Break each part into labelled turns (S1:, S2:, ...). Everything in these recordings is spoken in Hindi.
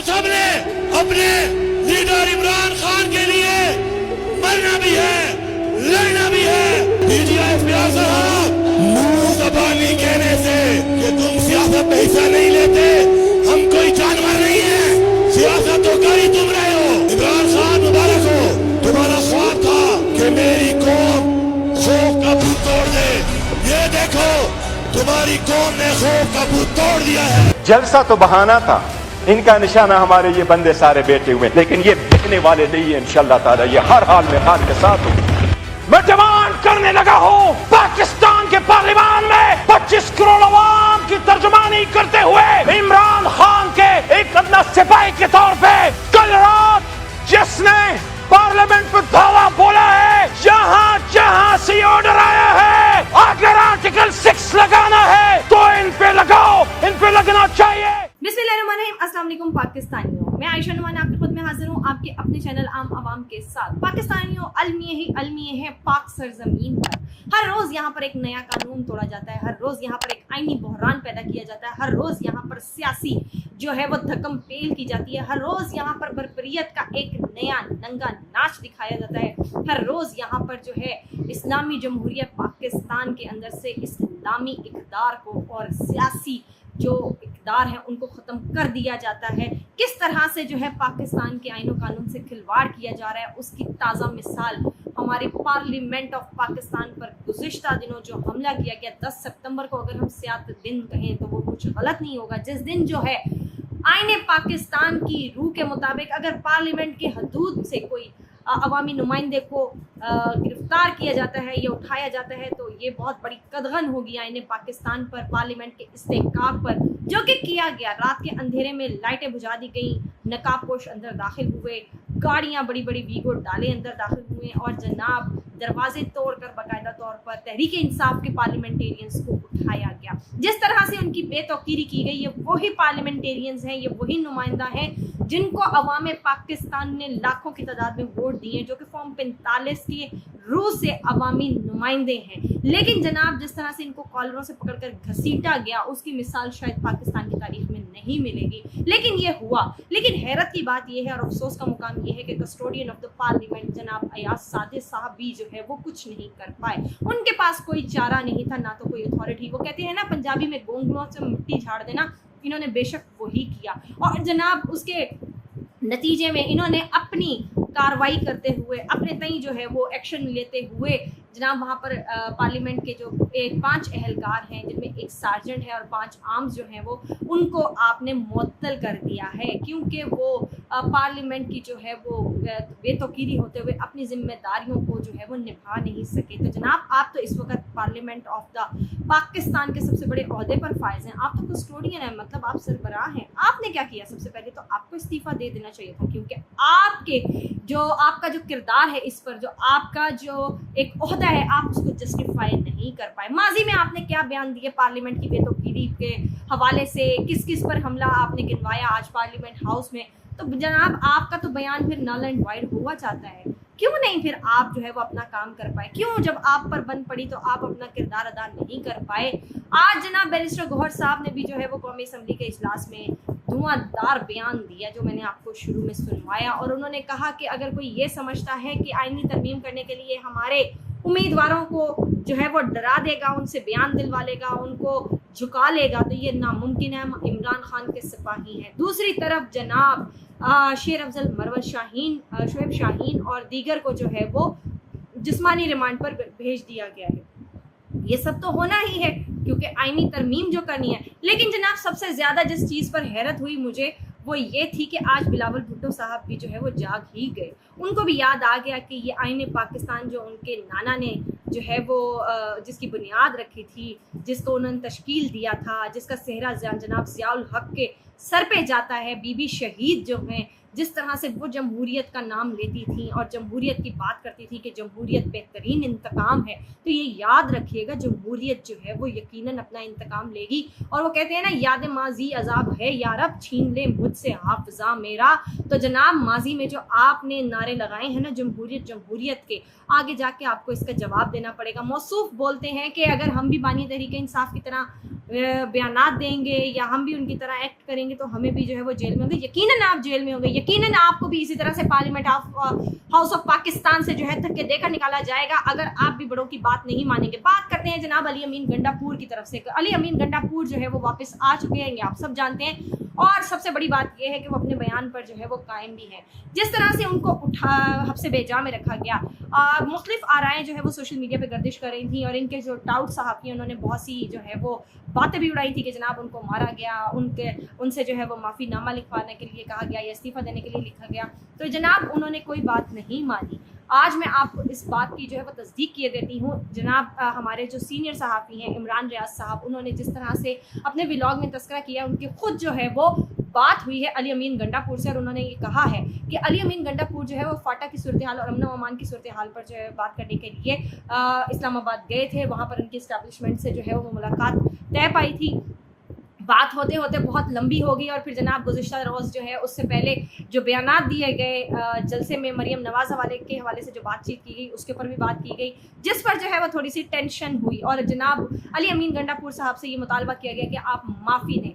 S1: सबने अपने लीडर इमरान खान के लिए मरना भी है, लड़ना भी है। पीटीआई मुंह ज़बानी कहने से कि तुम सियासत में हिस्सा नहीं लेते, हम कोई जानवर नहीं है, सियासत तो कर ही तुम रहे हो। इमरान खान मुबारक हो, तुम्हारा ख्वाब था कि मेरी कौम खौफ का भूत तोड़ दे। ये देखो तुम्हारी कौम ने खौफ का भूत तोड़ दिया है।
S2: जलसा तो बहाना था, इनका निशाना हमारे ये बंदे सारे बैठे हुए, लेकिन ये बिकने वाले नहीं है। इंशाअल्लाह ताला ये हर हाल में हाल के साथ हो। मैं डिमांड करने लगा हूँ पाकिस्तान के पार्लियामान में 25 करोड़ अवाम की तर्जुमानी करते हुए इमरान खान के एक अदना सिपाही के तौर पे कल रात जिसने पार्लियामेंट में धावा बोला है, जहाँ जहाँ से ऑर्डर आया है अगर आर्टिकल 6 लगाना है तो इन पे लगाओ, इन पे लगना चाहिए।
S3: बिस्मिल्लाहिर्रहमानिर्रहीम, अस्सलाम वालेकुम पाकिस्तानियों, मैं आयशा नुमान आपकी खुद में हाजिर हूँ आपके अपने चैनल आम आवाम के साथ। पाकिस्तानियों, अलमिए हैं पाक सरजमीन पर। हर रोज़ यहाँ पर एक नया कानून तोड़ा जाता है, हर रोज़ यहाँ पर एक आईनी बहरान पैदा किया जाता है, हर रोज़ यहाँ पर सियासी जो है वो धक्कम पेल की जाती है, हर रोज़ यहाँ पर बरबरीत का एक नया नंगा नाच दिखाया जाता है, हर रोज़ यहाँ पर जो है इस्लामी जमहूरियत पाकिस्तान के अंदर से इस्लामी इक़्तिदार को और सियासी जो इक़्तिदार हैं उनको ख़त्म कर दिया जाता है। किस तरह से जो है पाकिस्तान के आईन कानून से खिलवाड़ किया जा रहा है उसकी ताज़ा मिसाल हमारे पार्लियामेंट ऑफ पाकिस्तान पर गुज़िश्ता दिनों जो हमला किया गया 10 सितंबर को, अगर हम सियात दिन कहें तो वो कुछ गलत नहीं होगा। जिस दिन जो है आईने पाकिस्तान की रूह के मुताबिक अगर पार्लियामेंट की हदूद से कोई अवामी नुमाइंदे को गिरफ्तार किया जाता है या उठाया जाता है तो ये बहुत बड़ी कदगन होगी आईने पाकिस्तान पर, पार्लियामेंट के इस्तेहकाक पर, जो कि किया गया। रात के अंधेरे में लाइटें बुझा दी गई, नकाबपोश अंदर दाखिल हुए, गाड़ियाँ बड़ी बड़ी वीगो डाले अंदर दाखिल हुए और जनाब दरवाजे तोड़कर बाकायदा तौर पर तहरीक इंसाफ के पार्लियामेंटेरियंस को उठाया गया। जिस तरह से उनकी बेतौकीरी की गई, ये वही पार्लियामेंटेरियंस हैं, ये वही नुमाइंदा हैं जिनको अवाम पाकिस्तान ने लाखों की तादाद में वोट दिए, जो कि फॉर्म 45 के रूह से अवामी नुमाइंदे हैं। लेकिन जनाब जिस तरह से इनको कॉलरों से पकड़कर घसीटा गया उसकी मिसाल शायद पाकिस्तान की तारीख में नहीं मिलेगी, लेकिन ये हुआ। लेकिन हैरत की बात यह है और अफसोस का मुकाम यह है कि कस्टोडियन ऑफ द पार्लियामेंट जनाब अयाज सादिक साहब भी जो है वो कुछ नहीं कर पाए। उनके पास कोई चारा नहीं था, ना तो कोई अथॉरिटी। वो कहते हैं ना पंजाबी में गोंगलों से मिट्टी झाड़ देना, इन्होंने बेशक वही किया और जनाब उसके नतीजे में इन्होंने अपनी कार्रवाई करते हुए अपने तई जो है वो एक्शन लेते हुए जनाब वहाँ पर पार्लियामेंट के जो 5 एहलकार हैं जिनमें एक सार्जेंट है और 5 आर्म्स जो हैं वो उनको आपने मुअत्तल कर दिया है, क्योंकि वो पार्लियामेंट की जो है वो बेतौकीरी होते हुए अपनी जिम्मेदारियों को जो है वो निभा नहीं सके। तो जनाब आप तो इस वक्त पार्लियामेंट ऑफ द पाकिस्तान के सबसे बड़े ओहदे पर फायज हैं, आप तो कस्टोडियन हैं, मतलब आप सरबराह हैं। आपने क्या किया? सबसे पहले तो आपको इस्तीफ़ा दे देना चाहिए था, क्योंकि आपका जो किरदार है इस पर, जो आपका जो एक ओहदा है, आप उसको जस्टिफाई नहीं कर पाए। माजी में आपने क्या बयान दिए पार्लियामेंट की बेतौकीरी के हवाले से, किस किस पर हमला आपने गिनवाया आज पार्लियामेंट हाउस में, तो जनाब आपका तो बयान फिर नल एंड वाइड हुआ चाहता है। क्यों नहीं फिर आप जो है वो अपना काम कर पाए? क्यों जब आप पर बंद पड़ी तो आप अपना किरदार अदा नहीं कर पाए? आज जनाब बैरिस्टर गौहर साहब ने भी जो है वो कौमी असम्बली के इजलास में धुआंधार बयान दिया जो मैंने आपको शुरू में सुनवाया, और उन्होंने कहा कि अगर कोई ये समझता है कि आईनी तरमीम करने के लिए हमारे उम्मीदवारों को जो है वो डरा देगा, उनसे बयान दिलवा लेगा, उनको झुका लेगा, तो ये नामुमकिन है। इमरान खान के सिपाही हैं। दूसरी तरफ जनाब शेर अफजल मरवत शाहीन, शुएब शाहीन और दीगर को जो है वो जिस्मानी रिमांड पर भेज दिया गया है। ये सब तो होना ही है क्योंकि आईनी तरमीम जो करनी है। लेकिन जनाब सबसे ज़्यादा जिस चीज़ पर हैरत हुई मुझे वो ये थी कि आज बिलावल भुट्टो साहब भी जो है वो जाग ही गए। उनको भी याद आ गया कि ये आईने पाकिस्तान जो उनके नाना ने जो है वो जिसकी बुनियाद रखी थी, जिसको उन्होंने तश्कील दिया था, जिसका सेहरा जनाब ज़ियाउल हक के सर पे जाता है, बीबी शहीद जो हैं जिस तरह से वो जमहूरियत का नाम लेती थी और जमहूरियत की बात करती थी कि जमहूरियत बेहतरीन इंतकाम है, तो ये याद रखिएगा जमहूरियत जो है वो यकीनन अपना इंतकाम लेगी। और वो कहते हैं ना, याद माजी अजाब है यारब, छीन ले मुझसे हाफजा मेरा। तो जनाब, माजी में जो आपने नारे लगाए हैं ना जमहूरियत जमहूरियत के, आगे जाके आपको इसका जवाब देना पड़ेगा। मौसूफ बोलते हैं कि अगर हम भी बानी तहरीक इंसाफ की तरह बयानात देंगे या हम भी उनकी तरह एक्ट करेंगे तो हमें भी जो है वो जेल में होंगे। यकीनन आप जेल में होंगे, यकीनन आपको भी इसी तरह से पार्लियामेंट हाउस ऑफ पाकिस्तान से जो है धक्के देकर निकाला जाएगा अगर आप भी बड़ों की बात नहीं मानेंगे। बात करते हैं जनाब अली अमीन गंडापुर की तरफ से। अली अमीन गंडापुर जो है वो वापस आ चुके हैं, ये आप सब जानते हैं। और सबसे बड़ी बात यह है कि वो अपने बयान पर जो है वो कायम भी है। जिस तरह से उनको हब्से बेजा में रखा गया, मुख्तलिफ आराएं जो है वो सोशल मीडिया पे गर्दिश कर रही थी और इनके जो टाउट सहाफ़ी उन्होंने बहुत सी जो है वो बातें भी उड़ाई थी कि जनाब उनको मारा गया, उनसे जो है वो माफ़ीनामा लिखवाने के लिए कहा गया या इस्तीफ़ा देने के लिए लिखा गया। तो जनाब उन्होंने कोई बात नहीं मानी। आज मैं आपको इस बात की जो है वो तस्दीक किए देती हूँ। जनाब हमारे जो सीनियर सहाफ़ी हैं इमरान रियाज साहब, उन्होंने जिस तरह से अपने व्लॉग में तस्करा किया, उनकी खुद जो है वो बात हुई है अली अमीन गंडापुर से और उन्होंने ये कहा है कि अली अमीन गंडापुर जो है वो फाटा की सूरत हाल और अमन व अमान की सूरत हाल पर जो है बात करने के लिए इस्लामाबाद गए थे। वहाँ पर उनकी इस्टेब्लिशमेंट से जो है वो मुलाकात तय पाई थी। बात होते होते बहुत लंबी हो गई और फिर जनाब गुज़िश्ता रोज़ जो है उससे पहले जो बयानात दिए गए जलसे में मरीम नवाज़ के हवाले से जो बातचीत की गई उसके ऊपर भी बात की गई, जिस पर जो है वो थोड़ी सी टेंशन हुई और जनाब अली अमीन गंडापुर साहब से ये मुतालबा किया गया कि आप माफ़ी दें,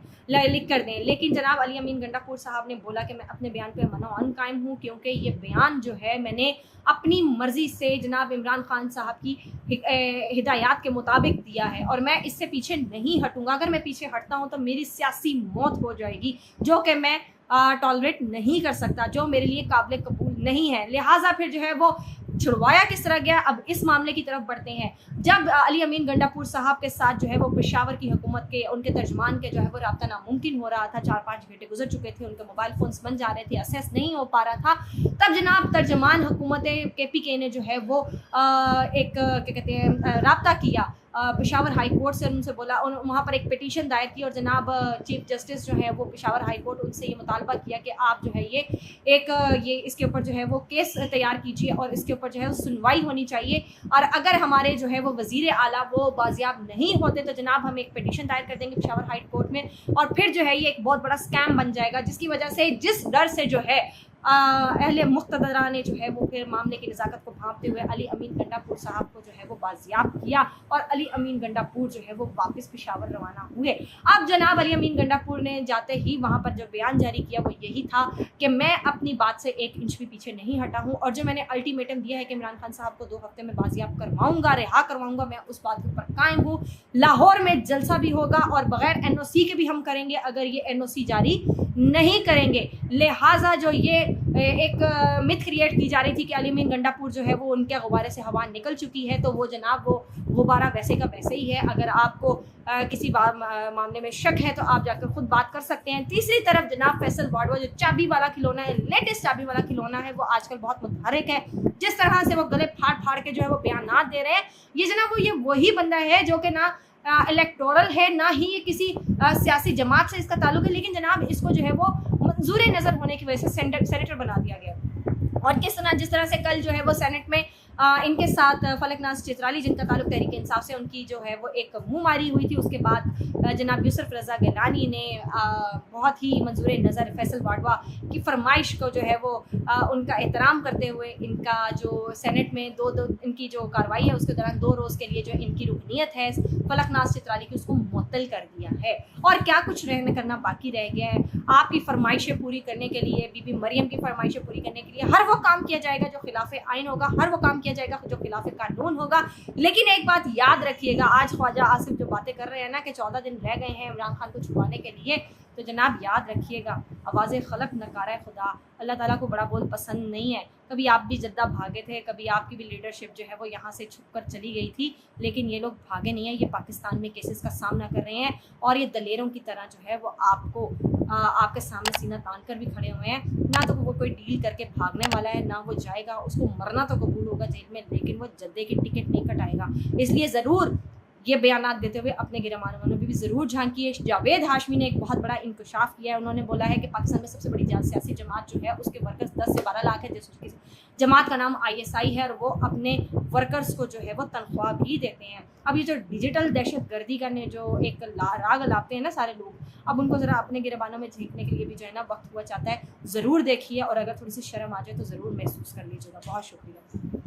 S3: लिख कर दें। लेकिन जनाब अली अमीन गंडापुर साहब ने बोला कि मैं अपने बयान पर मनोअन कायम हूँ, क्योंकि ये बयान जो है मैंने अपनी मर्ज़ी से जनाब इमरान खान साहब की हिदायत के मुताबिक दिया है और मैं इससे पीछे नहीं हटूँगा। अगर मैं पीछे हटता हूँ तो मेरी सियासी मौत हो जाएगी, जो कि मैं टॉलरेट नहीं कर सकता, जो मेरे लिए काबिल कबूल नहीं है। लिहाजा फिर जो है वो छुड़वाया किस तरह गया। अब इस मामले की तरफ बढ़ते हैं। जब अली अमीन गंडापुर साहब के साथ जो है वो पेशावर की हुकूमत के उनके तर्जमान के जो है वो रब्ता नामुमकिन हो रहा था, 4-5 घंटे गुजर चुके थे, उनके मोबाइल फ़ोन्स बन जा रहे थे, असेस नहीं हो पा रहा था, तब जनाब तर्जमान हुकूमत KPK ने जो है वो एक क्या कहते हैं रब्ता किया पेशावर हाई कोर्ट से, उनसे बोला, वहाँ पर एक पिटीशन दायर की और जनाब चीफ जस्टिस जो है वो पेशावर हाई कोर्ट उनसे ये मुतालबा किया कि आप जो है ये इसके ऊपर जो है वो केस तैयार कीजिए और इसके ऊपर जो है सुनवाई होनी चाहिए और अगर हमारे जो है वो वज़ीर आला वो बाजियाब नहीं होते तो जनाब हम एक पिटीशन दायर कर देंगे पेशावर हाई कोर्ट में और फिर जो है ये एक बहुत बड़ा स्कैम बन जाएगा, जिसकी वजह से जिस डर से जो है अहले मुक़्तदरा ने जो है वो फिर मामले की नज़ाकत को भांपते हुए अली अमीन गंडापुर साहब को जो है वो बाजियाब किया और अली अमीन गंडापुर जो है वो वापस पेशावर रवाना हुए। अब जनाब अली अमीन गंडापुर ने जाते ही वहाँ पर जो बयान जारी किया वो यही था कि मैं अपनी बात से 1 इंच भी पीछे नहीं हटा हूँ और जो मैंने अल्टीमेटम दिया है कि इमरान खान साहब को 2 हफ्ते में बाजियाब करवाऊँगा, रिहा करवाऊँगा, मैं उस बात के ऊपर कायम हूँ। लाहौर में जलसा भी होगा और बग़ैर NOC के भी हम करेंगे अगर ये NOC जारी नहीं करेंगे। लिहाजा जो ये एक मिथ क्रिएट की जा रही थी कि अली अमीन गंडापुर जो है वो उनके गुब्बारे से हवा निकल चुकी है, तो वो जनाब वो गुब्बारा वैसे का वैसे ही है। अगर आपको किसी मामले में शक है तो आप जाकर खुद बात कर सकते हैं। तीसरी तरफ जनाब फैसल बाडवा जो चाबी वाला खिलौना है, लेटेस्ट चाबी वाला खिलौना है, वो आजकल बहुत मुतहरिक है। जिस तरह से वो गले फाड़ फाड़ के जो है वो बयानात दे रहे हैं, ये जनाब ये वही बंदा है जो कि ना इलेक्टोरल है ना ही ये किसी सियासी जमात से इसका ताल्लुक है, लेकिन जनाब इसको जो है वो मंजूर नज़र होने की वजह से सेनेटर बना दिया गया। और जिस तरह से कल जो है वो सेनेट में इनके साथ फलकनाज चित्राली जिनका ताल्लुक तहरीक इंसाफ से, उनकी जो है वो एक मुँह मारी हुई थी। उसके बाद जनाब यूसुफ रज़ा गिलानी ने बहुत ही मंजूर नज़र फैसल बाडवा की फरमाइश को जो है वो उनका एहतराम करते हुए इनका जो सेनेट में इनकी जो कार्रवाई है उसके दौरान 2 रोज़ के लिए जो इनकी रुकनीत है फलकनाज चित्राली की उसको मुअत्तल कर दिया है। और क्या कुछ करना बाकी रह गया है। आपकी फरमाइशें पूरी करने के लिए, बीबी मरियम की फरमाइशें पूरी करने के लिए हर वो काम किया जाएगा जो खिलाफ आइन होगा, हर वो काम किया जाएगा जो खिलाफ कानून होगा। लेकिन एक बात याद रखिएगा, आज ख्वाजा आसिफ जो बातें कर रहे हैं ना कि 14 दिन रह गए हैं इमरान खान को छुपाने के लिए, तो जनाब याद रखिएगा आवाज़ खलक नकारा खुदा अल्लाह ताला को बड़ा बोल पसंद नहीं है। कभी आप भी जद्दा भागे थे, कभी आपकी भी लीडरशिप जो है वो यहाँ से छुप कर चली गई थी, लेकिन ये लोग भागे नहीं है। ये पाकिस्तान में केसेस का सामना कर रहे हैं और ये दलेरों की तरह जो है वो आपके सामने सीना तान कर भी खड़े हुए हैं। ना तो वो कोई डील करके भागने वाला है, ना वो जाएगा, उसको मरना तो कबूल होगा जेल में, लेकिन वो जद्दे की टिकट नहीं कटाएगा। इसलिए ज़रूर ये बयानात देते हुए अपने गिरमानों में भी ज़रूर झांकिए। जावेद हाशमी ने एक बहुत बड़ा इंकशाफ किया है। उन्होंने बोला है कि पाकिस्तान में सबसे बड़ी सियासी जमात जो है उसके वर्कर्स 10 से 12 लाख है, जिसकी जमात का नाम ISI है, और वो अपने वर्कर्स को जो है वो तनख्वाह भी देते हैं। अब ये जो डिजिटल दहशत गर्दी करने जो एक राग लाते हैं ना सारे लोग, अब उनको ज़रा अपने गिरबानों में झींकने के लिए भी जो है ना वक्त हुआ चाहता है। ज़रूर देखिए और अगर थोड़ी सी शर्म आ जाए तो ज़रूर महसूस कर लीजिएगा। बहुत शुक्रिया।